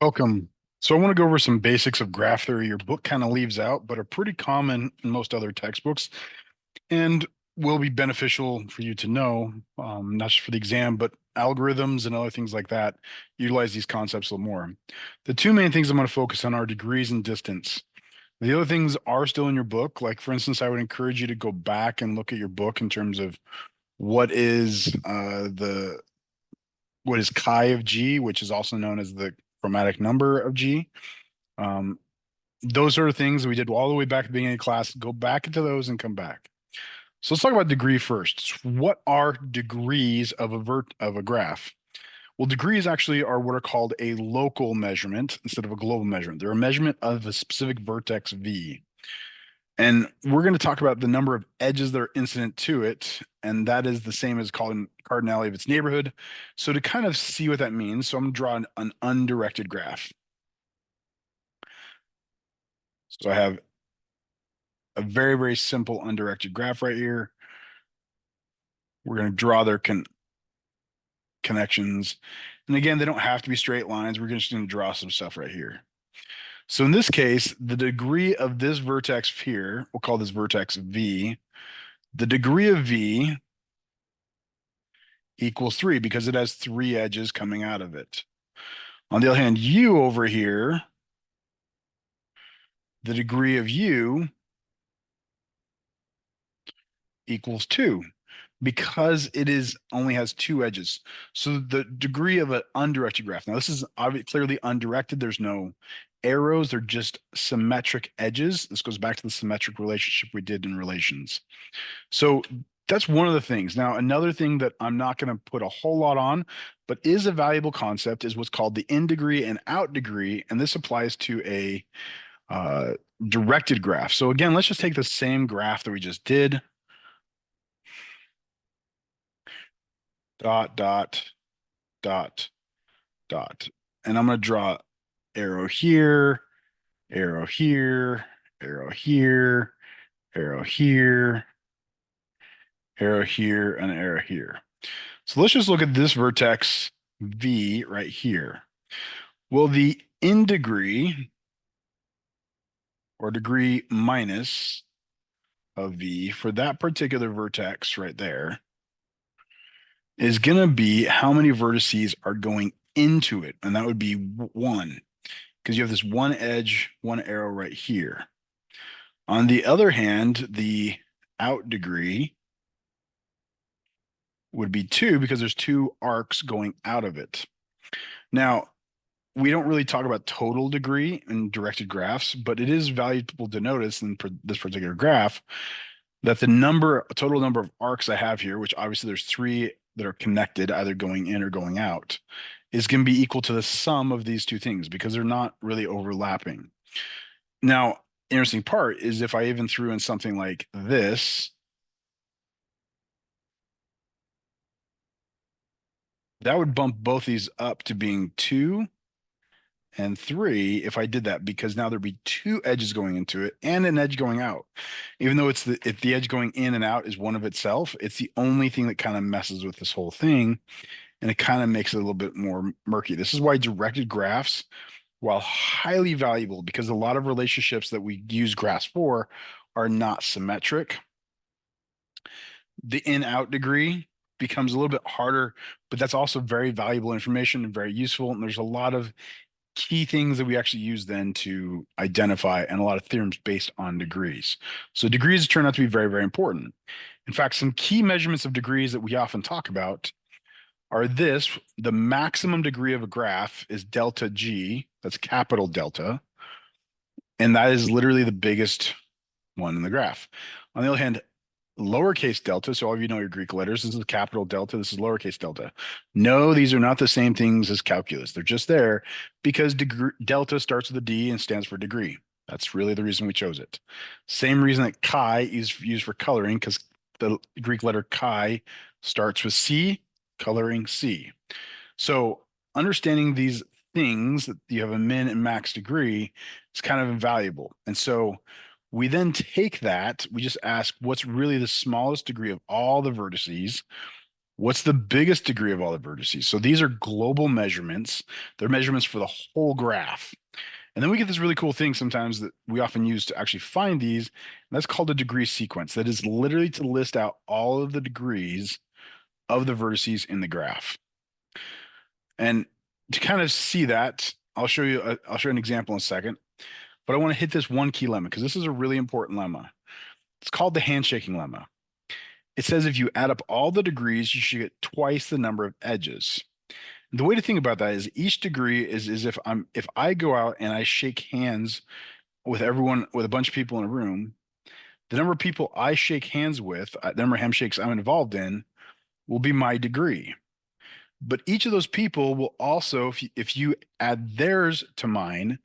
Welcome. So I want to go over some basics of graph theory your book kind of leaves out, but are pretty common in most other textbooks and will be beneficial for you to know, not just for the exam, but algorithms and other things like that utilize these concepts a little more. The two main things I'm going to focus on are degrees and distance. The other things are still in your book. Like, for instance, I would encourage you to go back and look at your book in terms of what is what is chi of G, which is also known as the chromatic number of G. Um, those sort of things we did all the way back at the beginning of class. Go back into those and come back. So let's talk about degree first. What are degrees of a graph? Well, degrees actually are what are called a local measurement instead of a global measurement. They're a measurement of a specific vertex V. And we're going to talk about the number of edges that are incident to it. And that is the same as calling cardinality of its neighborhood. So to kind of see what that means, so I'm going to draw an undirected graph. So I have a very, very simple undirected graph right here. We're going to draw their connections. And again, they don't have to be straight lines. We're just going to draw some stuff right here. So in this case, the degree of this vertex here, we'll call this vertex V. The degree of V equals 3 because it has 3 edges coming out of it. On the other hand, U over here, the degree of U equals 2 because it is only has 2 edges. So the degree of an undirected graph. Now this is obviously clearly undirected. There's no arrows. They're just symmetric edges. This goes back to the symmetric relationship we did in relations. So that's one of the things. Now, another thing that I'm not going to put a whole lot on, but is a valuable concept is what's called the in degree and out degree. And this applies to a uh, directed graph. So again, let's just take the same graph that we just did. Dot, dot, dot, dot. And I'm going to draw arrow here, arrow here, arrow here, arrow here, arrow here, and arrow here. So let's just look at this vertex V right here. Well, the in degree or degree minus of V for that particular vertex right there is going to be how many vertices are going into it. And that would be 1 because you have this one edge, one arrow right here. On the other hand, the out degree would be 2 because there's 2 arcs going out of it. Now, we don't really talk about total degree in directed graphs, but it is valuable to notice in this particular graph that the total number of arcs I have here, which obviously there's 3 that are connected, either going in or going out, is going to be equal to the sum of these two things because they're not really overlapping. Now, interesting part is if I even threw in something like this, that would bump both these up to being 2 and 3 if I did that, because now there'd be 2 edges going into it and an edge going out. Even though if the edge going in and out is one of itself, it's the only thing that kind of messes with this whole thing, and it kind of makes it a little bit more murky. This is why directed graphs, while highly valuable, because a lot of relationships that we use graphs for are not symmetric. The in-out degree becomes a little bit harder, but that's also very valuable information and very useful. And there's a lot of key things that we actually use then to identify, and a lot of theorems based on degrees. So degrees turn out to be very, very important. In fact, some key measurements of degrees that we often talk about are this: the maximum degree of a graph is delta G, that's capital delta, and that is literally the biggest one in the graph. On the other hand, lowercase delta, so all of you know your Greek letters, this is capital delta, this is lowercase delta. No, these are not the same things as calculus. They're just there because delta starts with a D and stands for degree. That's really the reason we chose it. Same reason that chi is used for coloring, because the Greek letter chi starts with C, coloring C. So understanding these things, that you have a min and max degree, is kind of invaluable. And so we then take that, we just ask what's really the smallest degree of all the vertices, What's the biggest degree of all the vertices? So these are global measurements. They're measurements for the whole graph. And then we get this really cool thing sometimes that we often use to actually find these. And that's called a degree sequence. That is literally to list out all of the degrees of the vertices in the graph. And to kind of see that, I'll show you an example in a second. But I want to hit this one key lemma because this is a really important lemma. It's called the handshaking lemma. It says if you add up all the degrees, you should get twice the number of edges. The way to think about that is each degree is if I go out and I shake hands with everyone, with a bunch of people in a room, the number of people I shake hands with, the number of handshakes I'm involved in, will be my degree. But each of those people will also, if you add theirs to mine,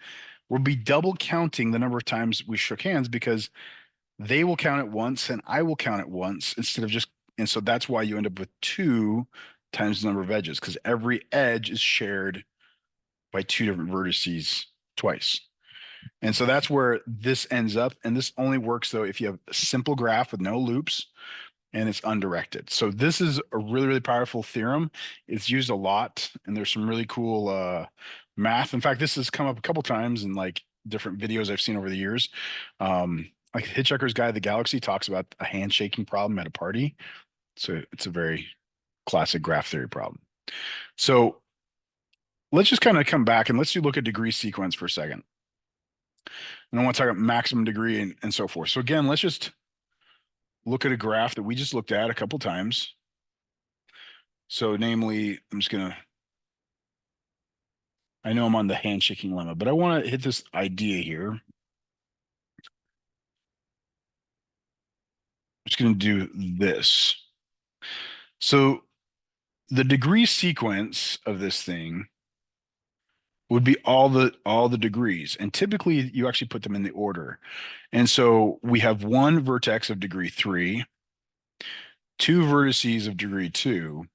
will be double counting the number of times we shook hands because they will count it once and I will count it once instead of just, and so that's why you end up with 2 times the number of edges because every edge is shared by 2 different vertices twice. And so that's where this ends up. And this only works though if you have a simple graph with no loops and it's undirected. So this is a really, really powerful theorem. It's used a lot and there's some really cool math. In fact, this has come up a couple times in like different videos I've seen over the years. Like Hitchhiker's Guide to the Galaxy talks about a handshaking problem at a party. So it's a very classic graph theory problem. So let's just kind of come back and let's look at degree sequence for a second. And I want to talk about maximum degree and so forth. So again, let's just look at a graph that we just looked at a couple times. So namely, I know I'm on the handshaking lemma, but I want to hit this idea here. I'm just going to do this. So the degree sequence of this thing would be all the degrees, and typically you actually put them in the order. And so we have one vertex of degree 3, 2 vertices of degree 2,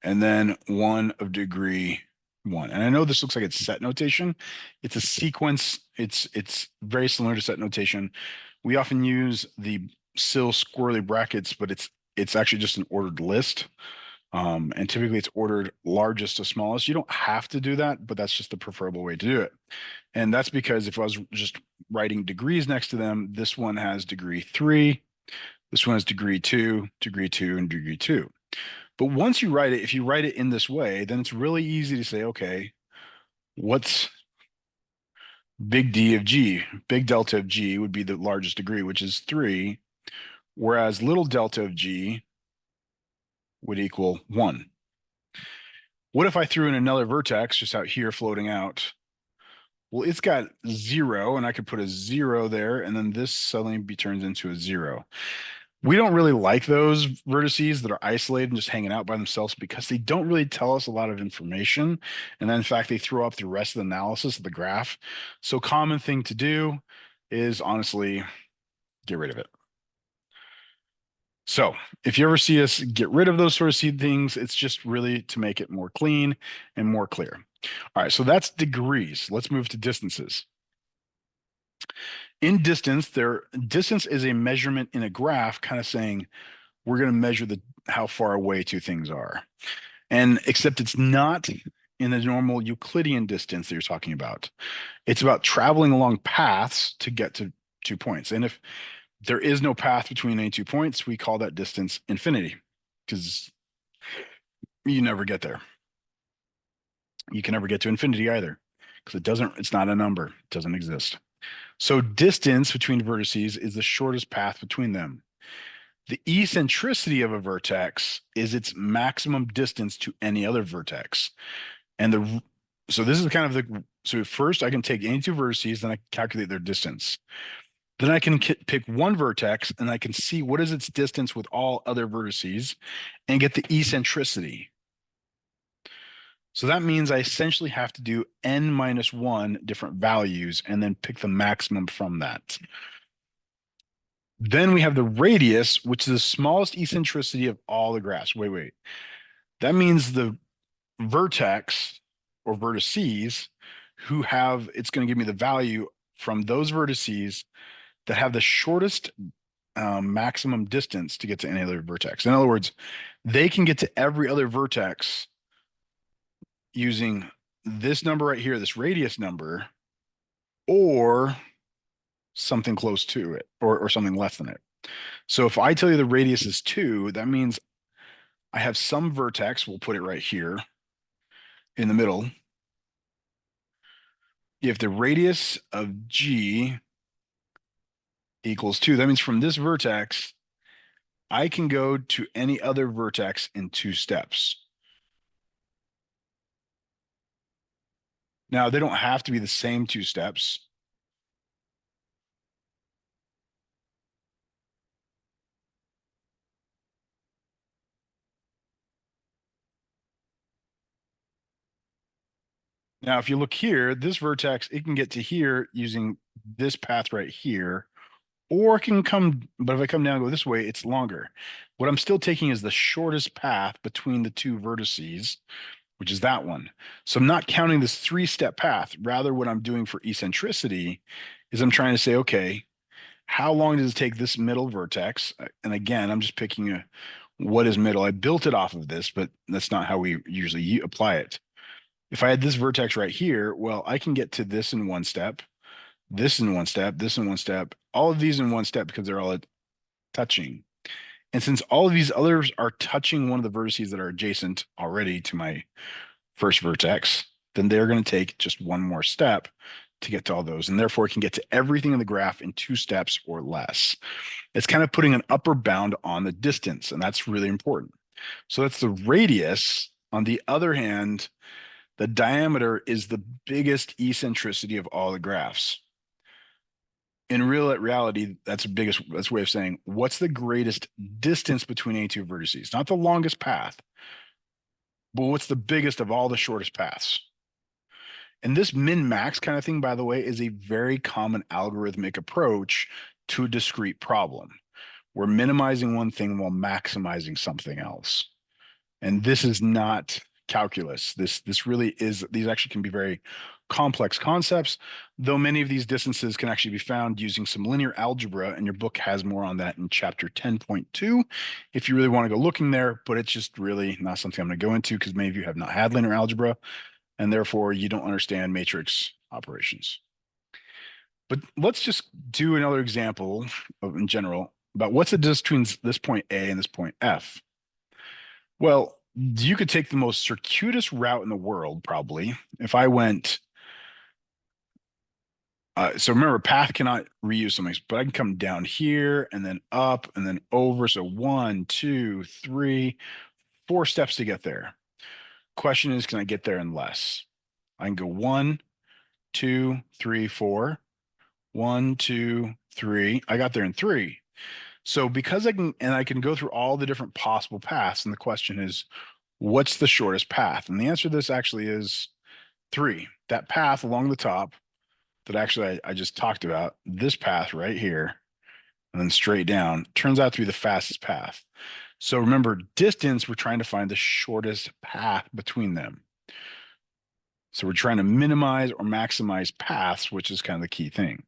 and then one of degree 1. And I know this looks like it's set notation. It's a sequence. It's very similar to set notation. We often use the sill squirrely brackets, but it's actually just an ordered list. And typically it's ordered largest to smallest. You don't have to do that, but that's just the preferable way to do it. And that's because if I was just writing degrees next to them, this one has degree 3, this one has degree 2, and degree 2. But once you write it, if you write it in this way, then it's really easy to say, okay, what's big D of G? Big delta of G would be the largest degree, which is 3, whereas little delta of G would equal 1. What if I threw in another vertex just out here floating out? Well, it's got 0, and I could put a 0 there, and then this suddenly be turned into a 0. We don't really like those vertices that are isolated and just hanging out by themselves because they don't really tell us a lot of information. And then in fact, they throw up the rest of the analysis of the graph. So common thing to do is honestly get rid of it. So if you ever see us get rid of those sort of seed things, it's just really to make it more clean and more clear. All right, so that's degrees. Let's move to distances. In distance, distance is a measurement in a graph, kind of saying we're going to measure how far away 2 things are. And except it's not in the normal Euclidean distance that you're talking about. It's about traveling along paths to get to 2 points. And if there is no path between any 2 points, we call that distance infinity because you never get there. You can never get to infinity either because it's not a number. It doesn't exist. So distance between vertices is the shortest path between them. The eccentricity of a vertex is its maximum distance to any other vertex. And so this is kind of so first I can take any 2 vertices, then I calculate their distance. Then I can pick one vertex and I can see what is its distance with all other vertices and get the eccentricity. So that means I essentially have to do n minus 1 different values and then pick the maximum from that. Then we have the radius, which is the smallest eccentricity of all the graphs. Wait. That means the vertex or vertices it's going to give me the value from those vertices that have the shortest maximum distance to get to any other vertex. In other words, they can get to every other vertex using this number right here, this radius number, or something close to it, or something less than it. So if I tell you the radius is 2, that means I have some vertex, we'll put it right here in the middle. If the radius of G equals 2, that means from this vertex, I can go to any other vertex in 2 steps. Now, they don't have to be the same 2 steps. Now, if you look here, this vertex, it can get to here using this path right here, or it can come, but if I come down and go this way, it's longer. What I'm still taking is the shortest path between the 2 vertices, which is that one. So I'm not counting this 3-step path. Rather, what I'm doing for eccentricity is I'm trying to say, okay, how long does it take this middle vertex? And again, I'm just picking what is middle. I built it off of this, but that's not how we usually apply it. If I had this vertex right here, well, I can get to this in 1 step, this in 1 step, this in 1 step, all of these in 1 step because they're all touching. And since all of these others are touching one of the vertices that are adjacent already to my first vertex, then they're going to take just 1 more step to get to all those. And therefore, it can get to everything in the graph in 2 steps or less. It's kind of putting an upper bound on the distance, and that's really important. So that's the radius. On the other hand, the diameter is the biggest eccentricity of all the graphs. In reality, that's a way of saying what's the greatest distance between any 2 vertices, not the longest path, but what's the biggest of all the shortest paths. And this min-max kind of thing, by the way, is a very common algorithmic approach to a discrete problem. We're minimizing one thing while maximizing something else. And this is not calculus. This really is, these actually can be very complex concepts, though many of these distances can actually be found using some linear algebra, and your book has more on that in chapter 10.2 if you really want to go looking there, but it's just really not something I'm going to go into because many of you have not had linear algebra, and therefore you don't understand matrix operations. But let's just do another example in general about what's the distance between this point A and this point F. Well, you could take the most circuitous route in the world, probably. If I went, so remember, path cannot reuse something, but I can come down here and then up and then over. So 1, 2, 3, 4 steps to get there. Question is, can I get there in less? I can go 1, 2, 3, 4. 1, 2, 3. I got there in 3. So because I can go through all the different possible paths, and the question is, what's the shortest path? And the answer to this actually is 3. That path along the top that actually I just talked about, this path right here, and then straight down, turns out to be the fastest path. So remember, distance, we're trying to find the shortest path between them. So we're trying to minimize or maximize paths, which is kind of the key thing.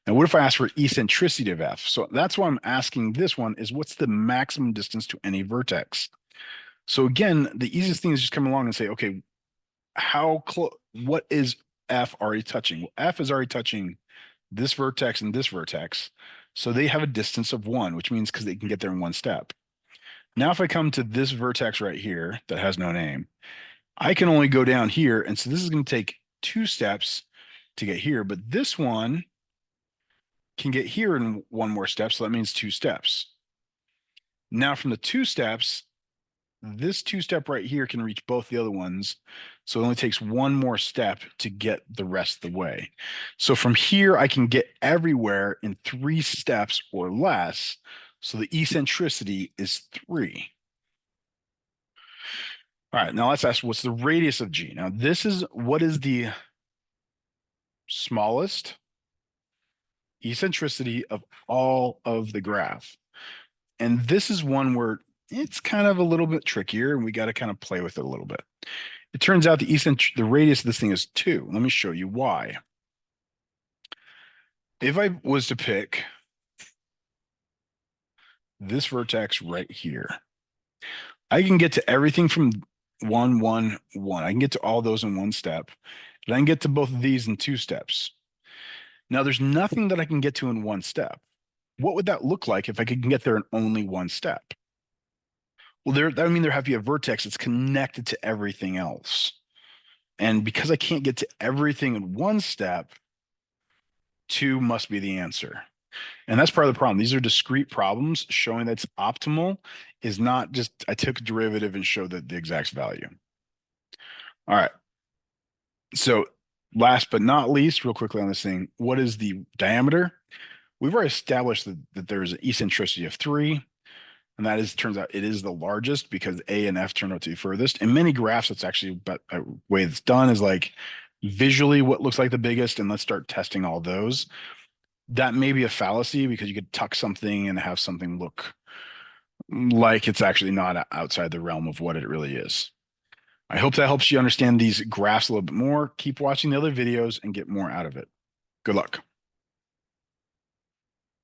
Now, what if I ask for eccentricity of f? So that's why I'm asking this one is what's the maximum distance to any vertex? So again, the easiest thing is just come along and say, okay, how close, what is f already touching? Well, f is already touching this vertex and this vertex. So they have a distance of 1, which means because they can get there in 1 step. Now, if I come to this vertex right here that has no name, I can only go down here. And so this is going to take 2 steps to get here, but this one can get here in 1 more step. So that means 2 steps. Now from the 2 steps, this 2-step right here can reach both the other ones. So it only takes 1 more step to get the rest of the way. So from here, I can get everywhere in 3 steps or less. So the eccentricity is 3. All right, now let's ask what's the radius of G? Now this is what is the smallest eccentricity of all of the graph. And this is one where it's kind of a little bit trickier and we got to kind of play with it a little bit. It turns out the radius of this thing is 2. Let me show you why. If I was to pick this vertex right here. I can get to everything from 1, 1, 1. I can get to all those in one step. And I can get to both of these in two steps. Now, there's nothing that I can get to in one step. What would that look like if I could get there in only one step? Well, that would mean there have to be a vertex that's connected to everything else. And because I can't get to everything in one step, 2 must be the answer. And that's part of the problem. These are discrete problems. Showing that's optimal is not just I took a derivative and showed the exact value. All right. So last but not least, real quickly on this thing, what is the diameter? We've already established that there's an eccentricity of 3. And that is, turns out it is the largest because A and F turned out to be furthest. In many graphs, it's actually, but a way it's done is like visually what looks like the biggest, and let's start testing all those. That may be a fallacy because you could tuck something and have something look like it's actually not outside the realm of what it really is. I hope that helps you understand these graphs a little bit more. Keep watching the other videos and get more out of it. Good luck.